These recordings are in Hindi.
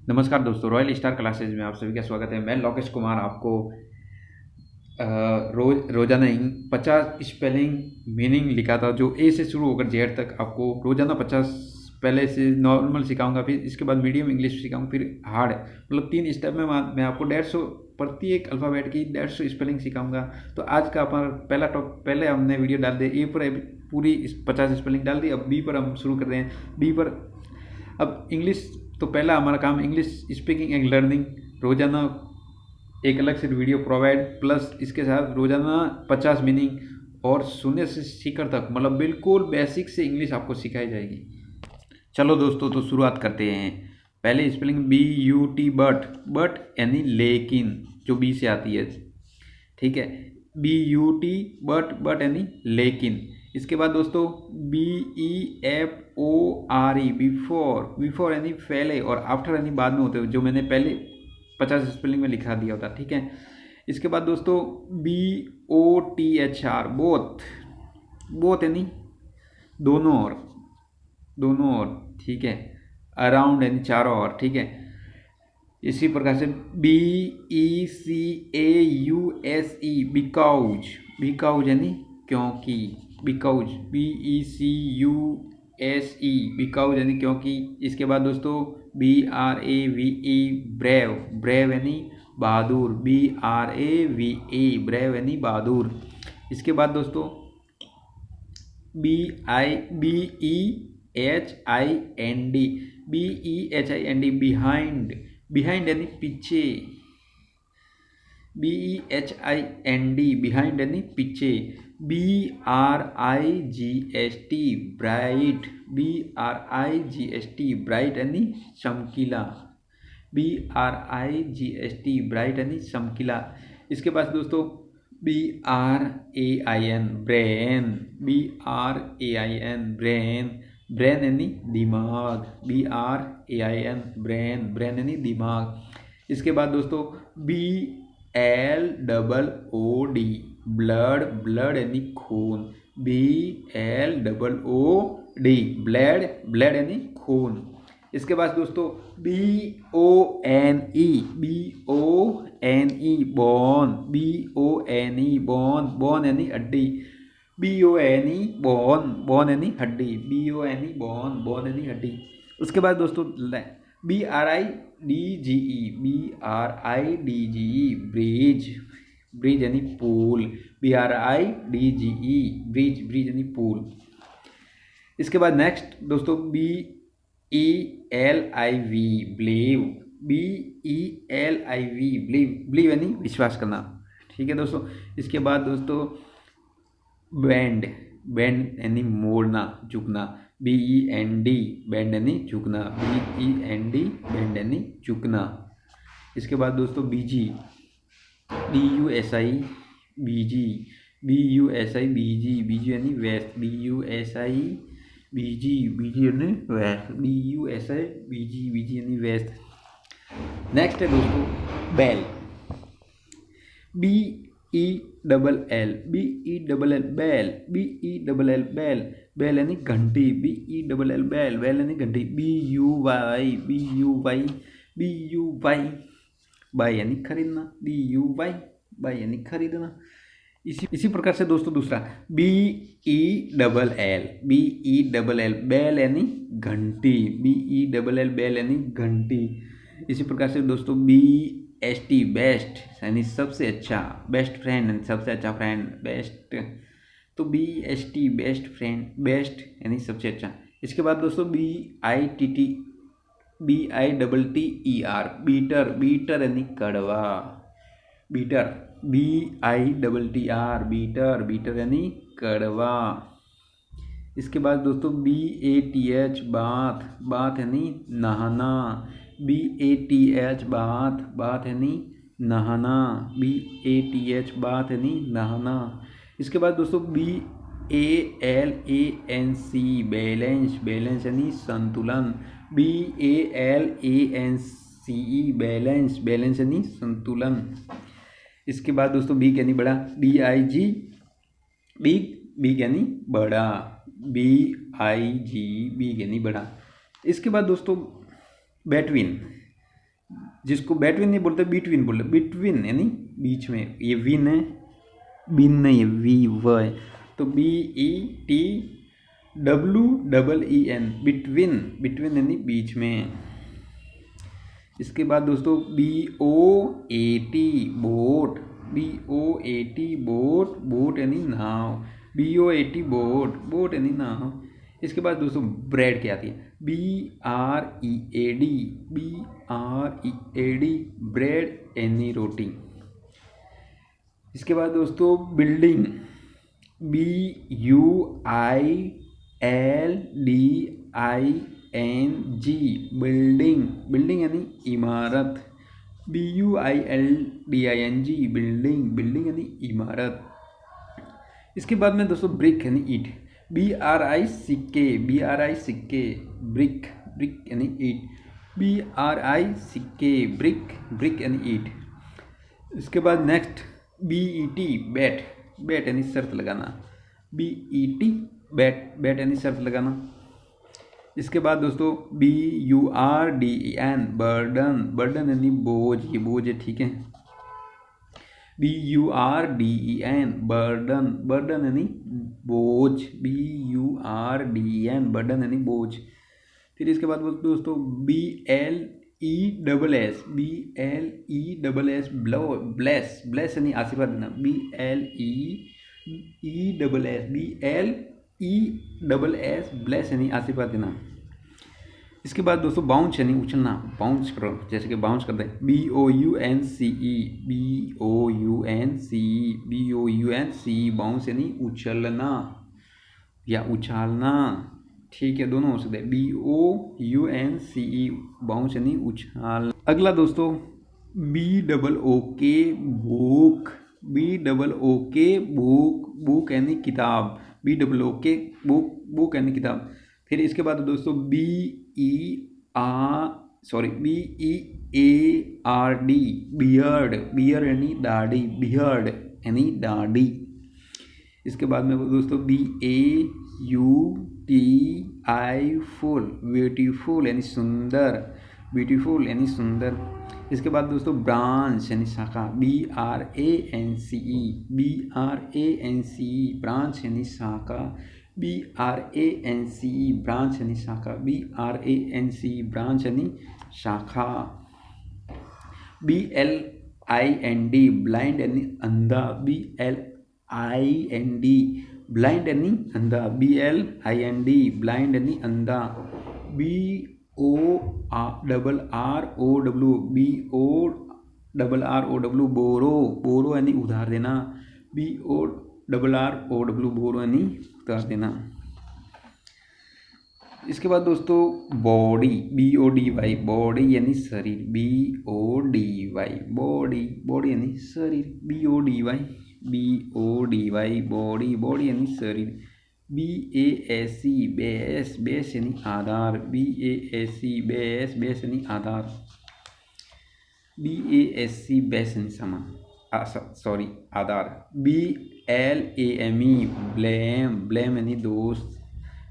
नमस्कार दोस्तों, रॉयल स्टार क्लासेज में आप सभी का स्वागत है। मैं लोकेश कुमार आपको रोजाना 50 स्पेलिंग मीनिंग लिखाता हूँ, जो ए से शुरू होकर जेड तक आपको रोजाना 50 पहले से नॉर्मल सिखाऊंगा, फिर इसके बाद मीडियम इंग्लिश सिखाऊंगा, फिर हार्ड, मतलब 3 स्टेप में मैं आपको 150 प्रति एक अल्फ़ाबेट की 150 स्पेलिंग सिखाऊंगा। तो आज का अपना पहले हमने वीडियो डाल दिया, ए पर पूरी 50 स्पेलिंग डाल दी। अब बी पर हम शुरू कर रहे हैं। बी पर अब इंग्लिश, तो पहला हमारा काम इंग्लिश स्पीकिंग एंड लर्निंग, रोजाना एक अलग से वीडियो प्रोवाइड, प्लस इसके साथ रोजाना 50 मीनिंग और शून्य से शिखर तक, मतलब बिल्कुल बेसिक से इंग्लिश आपको सिखाई जाएगी। चलो दोस्तों, तो शुरुआत करते हैं। पहले स्पेलिंग BUT, बट यानी लेकिन, जो बी से आती है, ठीक है। BUT बट यानी लेकिन। इसके बाद दोस्तों BEFORE, बिफोर यानी पहले, और आफ्टर यानी बाद में होते हैं, जो मैंने पहले 50 स्पेलिंग में लिखा दिया होता, ठीक है। इसके बाद दोस्तों BOTHR, बोथ यानी दोनों ओर, ठीक है। अराउंड यानी चारों ओर, ठीक है। इसी प्रकार से BECAUSE, बिकाउज यानी क्योंकि, बिकाउज, BECUSE, बिकाउज यानी क्योंकि। इसके बाद दोस्तों BRAVE, ब्रेव यानी बहादुर, BRAVE, ब्रेव यानी बहादुर। इसके बाद दोस्तों BEHIND, बिहाइंड यानी पीछे, BEHIND, बिहाइंड यानी पीछे। BRIGST, ब्राइट यानी चमकीला, BRIGST, ब्राइट यानी चमकीला। इसके बाद दोस्तों BRAIN, ब्रेन यानी दिमाग, ब्रेन यानी दिमाग। इसके बाद दोस्तों BLOOD, ब्लड यानी खून, BLOOD, ब्लड यानी खून। इसके बाद दोस्तों BONE, बोन यानी हड्डी, बोन यानी हड्डी, बोन यानी हड्डी। उसके बाद दोस्तों BRIDGE, ब्रिज यानी पूल, ब्रिज यानी पूल। इसके बाद नेक्स्ट दोस्तों BELIV, यानी विश्वास करना, ठीक है दोस्तों। इसके बाद दोस्तों बेंड यानी मोड़ना, झुकना, BEND, बेंड यानी झुकना, BEND, बेंड यानी झुकना। इसके बाद दोस्तों BUSI, BUSI यानी वेस्ट, BUSI यानी वेस्ट। नेक्स्ट है दोस्तों बेल, BELL, बेल यानी घंटी, BELL, बेल यानी घंटी। BUY, बाय यानी खरीदना, बाय यानी खरीदना। इसी प्रकार से दोस्तों दूसरा BELL, बेल यानी घंटी, BELL, बेल यानी घंटी। इसी प्रकार से दोस्तों BEST, बेस्ट यानी सबसे अच्छा, बेस्ट फ्रेंड यानी सबसे अच्छा फ्रेंड, बेस्ट। तो BEST, बेस्ट फ्रेंड, बेस्ट यानी सबसे अच्छा। इसके बाद दोस्तों BITTER, बीटर यानी कड़वा, बीटर यानी कड़वा। इसके बाद दोस्तों BATH, बाथ यानी नहाना, BATH, बाथ यानी नहाना, BATH, बाथ यानी नहाना। इसके बाद दोस्तों BALANCE, बैलेंस यानी संतुलन, BALANCE, बैलेंस यानी संतुलन। इसके बाद दोस्तों बिग यानी बड़ा, BIG, बिग यानी बड़ा, BIG, बिग यानी बड़ा। इसके बाद दोस्तों बेटवीन, जिसको बैटविन नहीं बोलते, बीटविन बोलते, बिटवीन यानी बीच में, ये विन है, बिन नहीं है, वी व है, तो BETWEEN, बिटवीन, बिटवीन यानी बीच में। इसके बाद दोस्तों BOAT, boat, BOAT boat, boat यानी नाव, BOAT बोट, बोट यानी नाव। इसके बाद दोस्तों ब्रेड क्या आती है, BREAD, BREAD ब्रेड यानी रोटी। इसके बाद दोस्तों बिल्डिंग, BUILDING, बिल्डिंग, बिल्डिंग यानी इमारत, BUILDING बिल्डिंग, बिल्डिंग यानी इमारत। इसके बाद में दोस्तों ब्रिक यानी ईट, BRICK, ब्रिक, ब्रिक यानी ईट, BRICK ब्रिक, ब्रिक यानी ईट। इसके बाद नेक्स्ट BET बैट, बैट यानी शर्त लगाना, BET बैट, बैट यानी शर्त लगाना। इसके बाद दोस्तों BURDEN बर्डन, बर्डन यानी बोझ, ये बोझ है, ठीक है, BURDEN बर्डन, बर्डन यानी बोझ, BURDEN बर्डन यानी बोझ। फिर इसके बाद दोस्तों BLESS, BLESS ब्लेस, ब्लेस यानी आशीर्वाद देना, BLESS ब्लेस यानी आशीर्वाद देना। इसके बाद दोस्तों बाउंस यानी उछलना, बाउंस करो, जैसे कि बाउंस करते हैं, BOUNCE बाउंस यानी उछलना या उछालना, ठीक है, दोनों हो सकते हैं, BOUNCE बाउंस यानी उछाल। अगला दोस्तों BOOK book, BOOK book, book यानी किताब, BOOK बुक, बुक यानी किताब। फिर इसके बाद दोस्तों BEARD बियर्ड, बियर्ड यानी दाढ़ी, बियर्ड यानी दाढ़ी। इसके बाद में दोस्तों BAUTI फुल, ब्यूटीफुल यानी सुंदर, ब्यूटीफुल यानी सुंदर। इसके बाद दोस्तों ब्रांच यानी शाखा, BRANCE ब्रांच यानी शाखा, BRANCE ब्रांच यानी शाखा, BRANCE ब्रांच यानी शाखा। BLIND ब्लाइंड यानी अंधा, BLIND ब्लाइंड यानी अंधा, BLIND ब्लाइंड यानी अंधा। BORROW बोरो, बोरो यानी उधार देना, BORROW बोरो यानी उधार देना। इसके बाद दोस्तों बॉडी, BODY बॉडी यानी शरीर, BODY बॉडी, बॉडी यानी शरीर, BODY बॉडी, बॉडी यानी शरीर। BASE बेस, बेस यानी आधार, BASE बेस, बेस यानी आधार। BASC बेस यानी समान, आधार। BLAME ब्लेम, ब्लेम यानी दोस्त,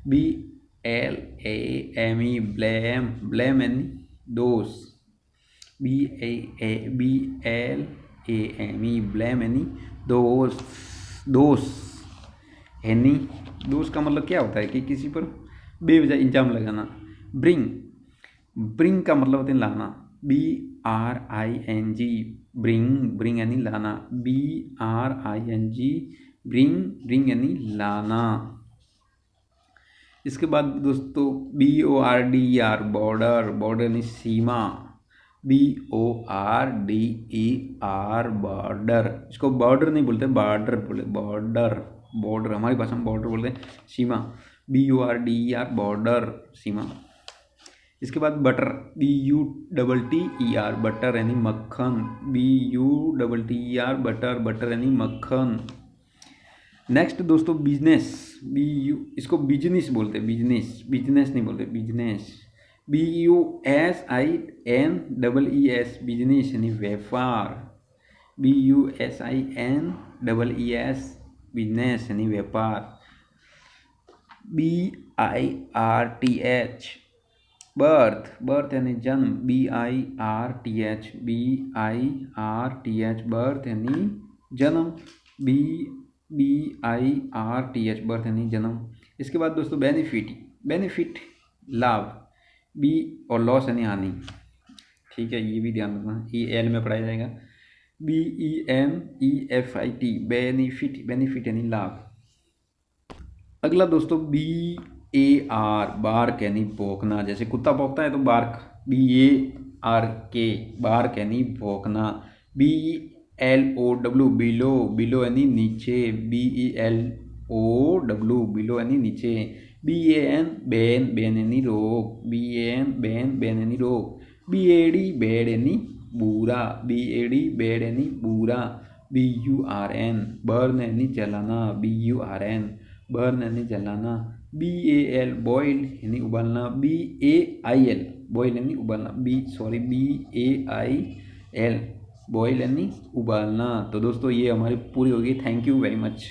BLAME ब्लेम, ब्लेम यानी दोस्त। BLAME ब्लेम यानी दोस्त, दोस्त यानी दोस्त का मतलब क्या होता है कि किसी पर बेवजह इल्जाम लगाना। ब्रिंग, ब्रिंग का मतलब होता है लाना, BRING ब्रिंग, ब्रिंग यानी लाना, BRING ब्रिंग, ब्रिंग यानी लाना। इसके बाद दोस्तों BORDER बॉर्डर, बॉर्डर यानी सीमा, BORDER बॉर्डर, इसको बॉर्डर नहीं बोलते, बॉर्डर बोले, बॉर्डर, बॉर्डर हमारी भाषा में बॉर्डर बोलते हैं, सीमा, BORDER बॉर्डर, सीमा। इसके बाद बटर, BUTTER बटर यानी मक्खन, BUTTER बटर, बटर यानी मक्खन। नेक्स्ट दोस्तों बिजनेस, इसको बिजनेस बोलते हैं, बिजनेस, बिजनेस नहीं बोलते, बिजनेस, BUSINESS बिजनेस यानी व्यापार, BUSINESS बिजनेस यानी व्यापार। BIRTH बर्थ, बर्थ यानी जन्म, BIRTH, BIRTH, बर्थ यानी जन्म, BIRTH, बर्थ यानी जन्म। इसके बाद दोस्तों बेनिफिट, बेनिफिट लाभ, बी और लॉस यानी हानि, ठीक है, ये भी ध्यान रखना, EL में पढ़ाया जाएगा, BENEFIT, बेनिफिट, बेनिफिट यानी लाभ। अगला दोस्तों BAR, बार्क यानी भौंकना, जैसे कुत्ता भौंकता है तो बार्क, BARK, बार्क यानी भौंकना। BELOW, बिलो, बिलो यानी नीचे, BELOW, बिलो यानी नीचे। BAN, बैन, बैन यानी रोग, BAN, बैन, बैन यानी रोग। BAD, बैड यानी बुरा, BAD, बैड यानी बुरा। BURN, बर्न यानी जलाना, BURN, बर्न यानी जलाना। BAL, बॉयल यानी उबालना, BAIL, बॉयल यानी उबालना, BAIL, बॉयल यानी उबालना। तो दोस्तों ये हमारी पूरी होगी। Thank you very much.